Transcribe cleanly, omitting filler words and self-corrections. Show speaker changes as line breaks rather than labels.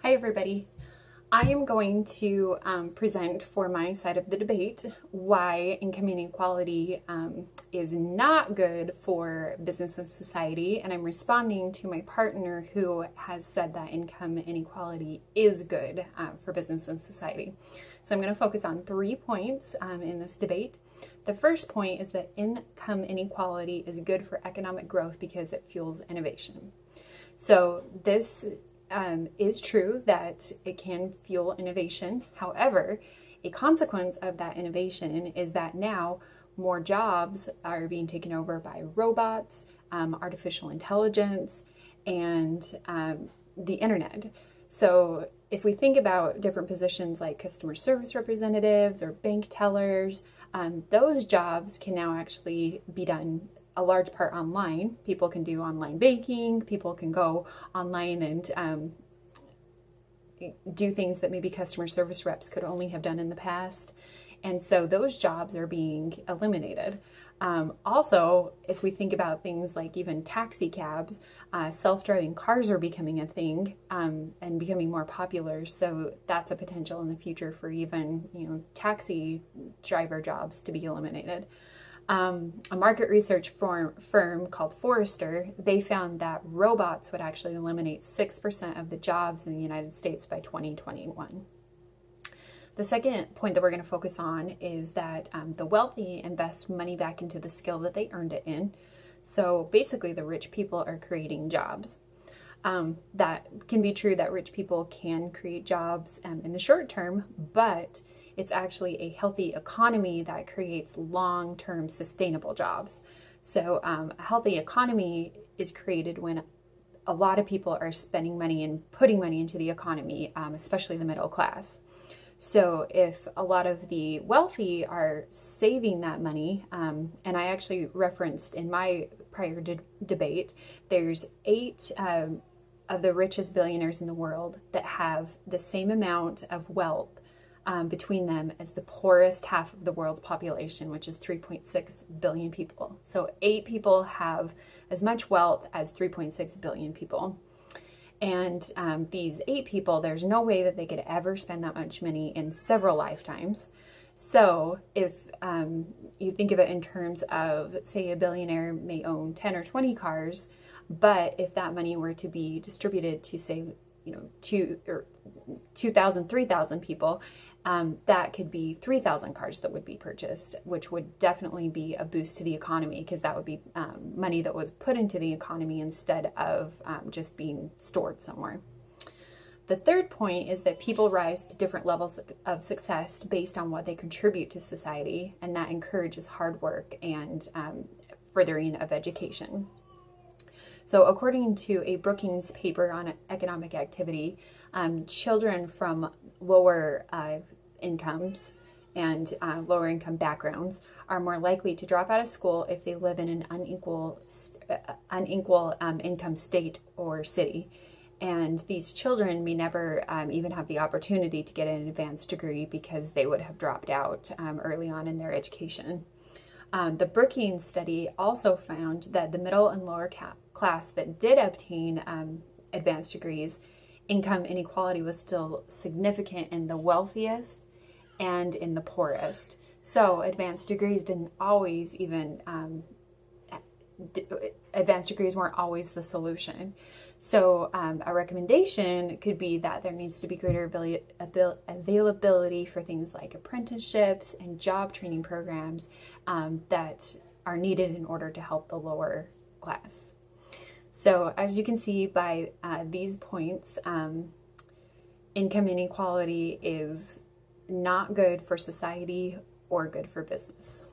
Hi everybody. I am going to present for my side of the debate why income inequality is not good for business and society, and I'm responding to my partner who has said that income inequality is good for business and society. So I'm going to focus on 3 points in this debate. The first point is that income inequality is good for economic growth because it fuels innovation. So this is true that it can fuel innovation. However, a consequence of that innovation is that now more jobs are being taken over by robots, artificial intelligence, and the internet. So if we think about different positions like customer service representatives or bank tellers, those jobs can now actually be done a large part online. People can do online banking, people can go online and do things that maybe customer service reps could only have done in the past. And so those jobs are being eliminated. Also, if we think about things like even taxi cabs, self-driving cars are becoming a thing and becoming more popular. So that's a potential in the future for even, taxi driver jobs to be eliminated. A market research firm called Forrester, they found that robots would actually eliminate 6% of the jobs in the United States by 2021. The second point that we're going to focus on is that the wealthy invest money back into the skill that they earned it in. So basically the rich people are creating jobs. That can be true that rich people can create jobs in the short term, but it's actually a healthy economy that creates long-term sustainable jobs. So a healthy economy is created when a lot of people are spending money and putting money into the economy, especially the middle class. So if a lot of the wealthy are saving that money, and I actually referenced in my prior debate, there's 8 of the richest billionaires in the world that have the same amount of wealth between them as the poorest half of the world's population, which is 3.6 billion people. So 8 people have as much wealth as 3.6 billion people. And these 8 people, there's no way that they could ever spend that much money in several lifetimes. So if you think of it in terms of, say, a billionaire may own 10 or 20 cars, but if that money were to be distributed to, say, 2,000, 3,000 people, that could be 3,000 cars that would be purchased, which would definitely be a boost to the economy because that would be money that was put into the economy instead of just being stored somewhere. The third point is that people rise to different levels of success based on what they contribute to society, and that encourages hard work and furthering of education. So according to a Brookings paper on economic activity, children from lower incomes and lower income backgrounds are more likely to drop out of school if they live in an unequal income state or city. And these children may never even have the opportunity to get an advanced degree because they would have dropped out early on in their education. The Brookings study also found that the middle and lower class that did obtain advanced degrees, income inequality was still significant in the wealthiest and in the poorest. So advanced degrees didn't always even, advanced degrees weren't always the solution. So a recommendation could be that there needs to be greater availability for things like apprenticeships and job training programs that are needed in order to help the lower class. So as you can see by these points, income inequality is not good for society or good for business.